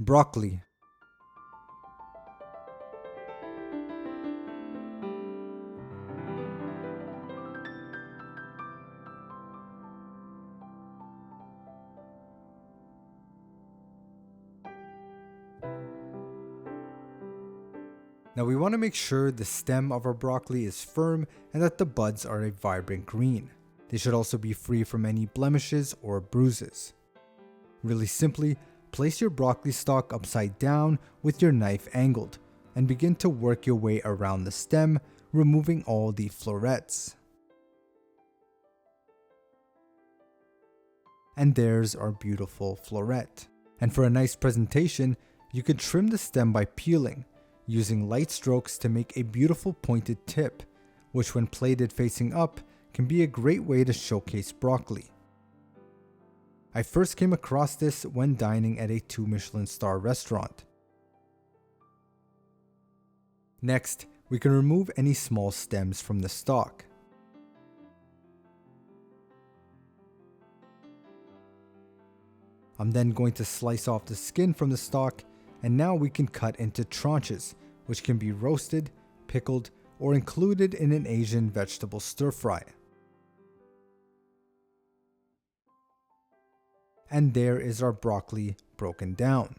Broccoli. Now we want to make sure the stem of our broccoli is firm and that the buds are a vibrant green. They should also be free from any blemishes or bruises. Really simply, place your broccoli stalk upside down with your knife angled and begin to work your way around the stem, removing all the florets. And there's our beautiful floret. And for a nice presentation, you could trim the stem by peeling, using light strokes to make a beautiful pointed tip, which when plated facing up can be a great way to showcase broccoli. I first came across this when dining at a 2 Michelin star restaurant. Next, we can remove any small stems from the stalk. I'm then going to slice off the skin from the stalk, and now we can cut into tranches, which can be roasted, pickled, or included in an Asian vegetable stir-fry. And there is our broccoli broken down.